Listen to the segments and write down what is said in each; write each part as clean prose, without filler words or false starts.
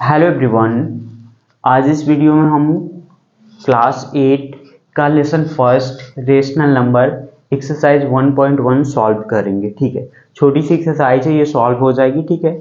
Hello everyone. आज इस video में हम क्लास 8 का lesson first rational number exercise 1.1 solve करेंगे। ठीक है, छोटी सी एक्सरसाइज है, ये सॉल्व हो जाएगी। ठीक है,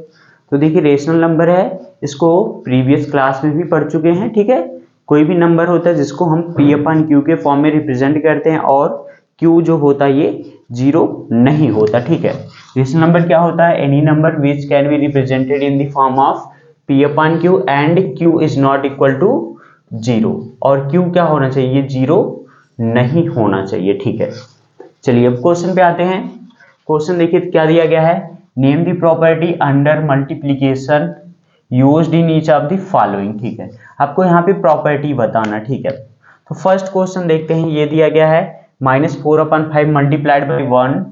तो देखिए रेशनल नंबर है, इसको प्रीवियस क्लास में भी पढ़ चुके हैं। ठीक है, कोई भी नंबर होता है जिसको हम पी अपन क्यू के फॉर्म में रिप्रेजेंट करते हैं और क्यू जो होता है ये जीरो नहीं होता। ठीक है, रेशनल नंबर क्या होता है? Any number which can be represented in the form of P upon Q and Q is not equal to zero. और क्यू क्या होना चाहिए? जीरो नहीं होना चाहिए। ठीक है, चलिए अब क्वेश्चन पे आते हैं। क्वेश्चन देखिए क्या दिया गया है। Name the property under multiplication used in each of the following. ठीक है, आपको यहाँ पे प्रॉपर्टी बताना। ठीक है, तो फर्स्ट क्वेश्चन देखते हैं। ये दिया गया है -4/5 मल्टीप्लाइड बाई 1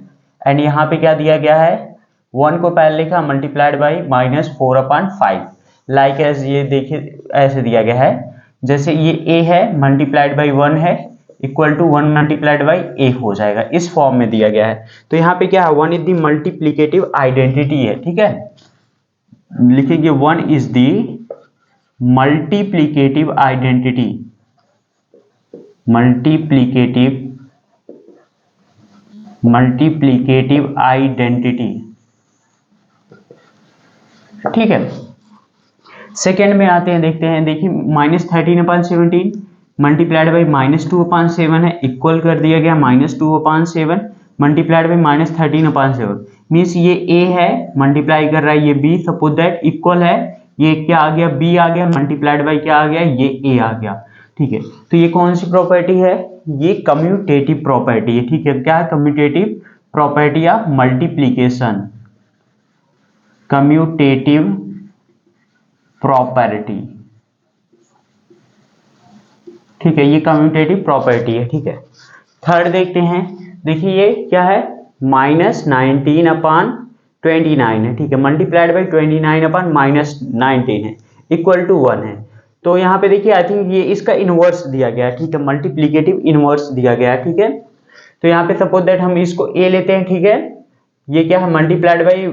एंड यहाँ पे क्या दिया गया है? 1 को पहले लिखा मल्टीप्लाइड बाई -4/5 लाइक एज। ये देखिए ऐसे दिया गया है, जैसे ये a है मल्टीप्लाइड बाई 1 है equal to 1 multiplied by a हो जाएगा, इस फॉर्म में दिया गया है। तो यहाँ पे क्या है? 1 इज द मल्टीप्लीकेटिव आइडेंटिटी है। ठीक है, लिखेंगे 1 is the multiplicative identity, multiplicative identity. ठीक है, सेकेंड में आते हैं, देखते हैं। देखिए -13/17 मल्टीप्लाइड बाई -2/7 है, इक्वल कर दिया गया -2/7 मल्टीप्लाइड बाई -13/7 मीन्स ये a है मल्टीप्लाई कर रहा है ये b, सपोज दैट इक्वल है। ये क्या आ गया? b आ गया मल्टीप्लाइड बाई क्या आ गया? ये a आ गया। ठीक है, तो ये कौन सी प्रॉपर्टी है? ये कम्यूटेटिव प्रॉपर्टी है। ठीक है, क्या है? Commutative property of multiplication, commutative property. ठीक है, ये कम्यूटेटिव प्रॉपर्टी है। ठीक है, थर्ड देखते हैं। देखिए ये क्या है? -19/29 है। ठीक है, मल्टीप्लाइड बाई 29/-19 है इक्वल टू 1 है। तो यहाँ पे देखिए आई थिंक ये इसका इनवर्स दिया गया है। ठीक है, मल्टीप्लीकेटिव इनवर्स दिया गया है। ठीक है, तो यहाँ पे सपोज दैट हम इसको a लेते हैं। ठीक है, ये क्या है? मल्टीप्लाइड बाई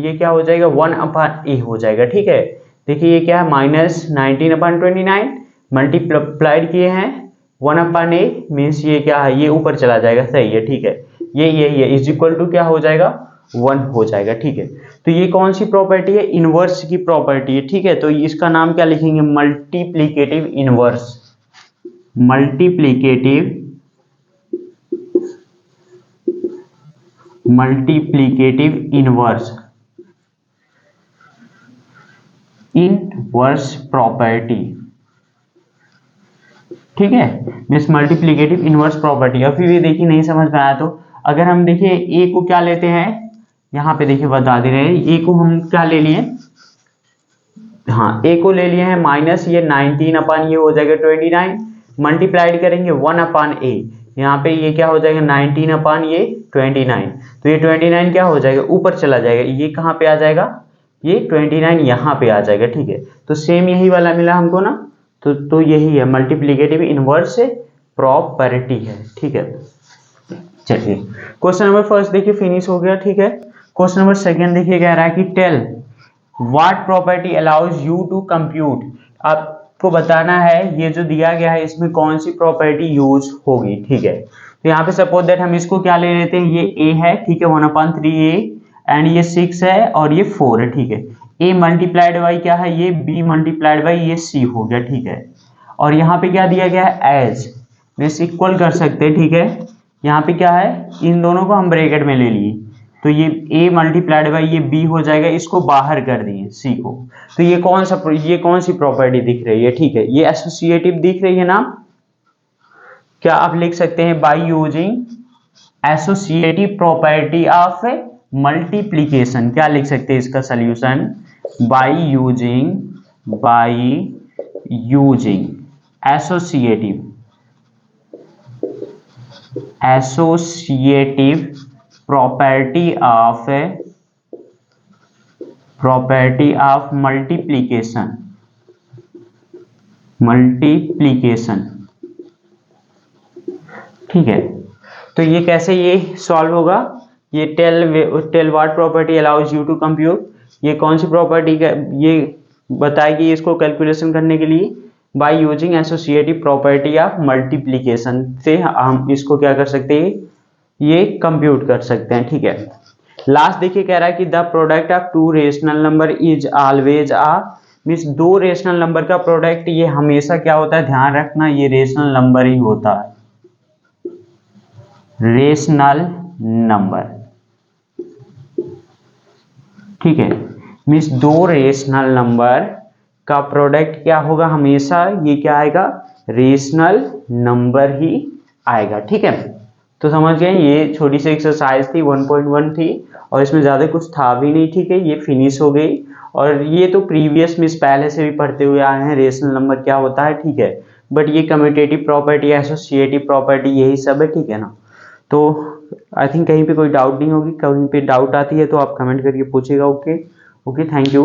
ये क्या हो जाएगा? 1/a हो जाएगा। ठीक है, देखिए ये क्या है? -19/29 मल्टीप्लाइड किए हैं 1/a मीन्स ये क्या है? ये ऊपर चला जाएगा। सही है। ठीक है, ये इज इक्वल टू क्या हो जाएगा? 1 हो जाएगा। ठीक है, तो ये कौन सी प्रॉपर्टी है? इनवर्स की प्रॉपर्टी है। ठीक है, तो इसका नाम क्या लिखेंगे? Multiplicative inverse, multiplicative inverse, inverse property. ठीक है, मिस मल्टीप्लीकेटिव इनवर्स प्रॉपर्टी। और फिर ये देखिए नहीं समझ में आया तो अगर हम देखिए a को क्या लेते हैं, यहाँ पे देखिए बता दे रहे हैं। a को हम क्या ले लिए? हाँ, a को ले लिए हैं माइनस ये 19 ये हो जाएगा 29 मल्टीप्लाइड करेंगे 1/a। यहाँ पे ये क्या हो जाएगा? 19 ये 29। तो ये 29 क्या हो जाएगा? ऊपर चला जाएगा। ये कहाँ पे आ जाएगा? ये 29 यहाँ पे आ जाएगा। ठीक है, तो सेम यही वाला मिला हमको ना, तो यही है मल्टीप्लीकेटिव इनवर्स प्रॉपर्टी है। ठीक है, चलिए क्वेश्चन नंबर फर्स्ट देखिए फिनिश हो गया। ठीक है, क्वेश्चन नंबर सेकंड देखिए कह रहा है कि tell what property allows you to compute. आपको बताना है ये जो दिया गया है इसमें कौन सी प्रॉपर्टी यूज होगी। ठीक है, तो यहाँ पे सपोज दैट हम इसको क्या ले लेते हैं? ये a है। ठीक है, 1/3a एंड ये 6 है और ये 4 है। ठीक है, a मल्टीप्लाइड बाई क्या है? ये b मल्टीप्लाइड बाई ये c हो गया। ठीक है, और यहाँ पे क्या दिया गया है? एज मीन्स इक्वल कर सकते हैं। ठीक है, यहाँ पे क्या है? इन दोनों को हम ब्रैकेट में ले लिए, तो ये a मल्टीप्लाइड बाई ये b हो जाएगा, इसको बाहर कर दिए c को। तो ये कौन सी प्रॉपर्टी दिख रही है? ठीक है, ये एसोसिएटिव दिख रही है ना। क्या आप लिख सकते हैं? By using associative property of multiplication. क्या लिख सकते हैं इसका solution? By using associative property of multiplication. ठीक है, तो ये कैसे ये सॉल्व होगा? ये tell what property allows you to compute, ये कौन सी प्रॉपर्टी का ये बताएगी इसको कैलकुलेशन करने के लिए by using associative property of multiplication से हम इसको क्या कर सकते हैं, ये कंप्यूट कर सकते हैं। ठीक है, लास्ट देखिए कह रहा है कि the product of two rational number is always means दो रेशनल नंबर का प्रोडक्ट ये हमेशा क्या होता है, ध्यान रखना ये रेशनल नंबर ही होता है, रेशनल नंबर। ठीक है, मीन्स दो रेशनल नंबर का प्रोडक्ट क्या होगा, हमेशा ये क्या आएगा, रेशनल नंबर ही आएगा। ठीक है, तो समझ गए, ये छोटी सी एक्सरसाइज थी 1.1 थी और इसमें ज़्यादा कुछ था भी नहीं। ठीक है, ये फिनिश हो गई और ये तो प्रीवियस मिस पहले से भी पढ़ते हुए आए हैं रेशनल नंबर क्या होता है। ठीक है, बट ये कम्यूटेटिव प्रॉपर्टी, एसोसिएटिव प्रॉपर्टी यही सब है। ठीक है ना, तो आई थिंक कहीं पे कोई डाउट नहीं होगी, कहीं पे डाउट आती है तो आप कमेंट करके पूछेगा। Okay okay, thank you.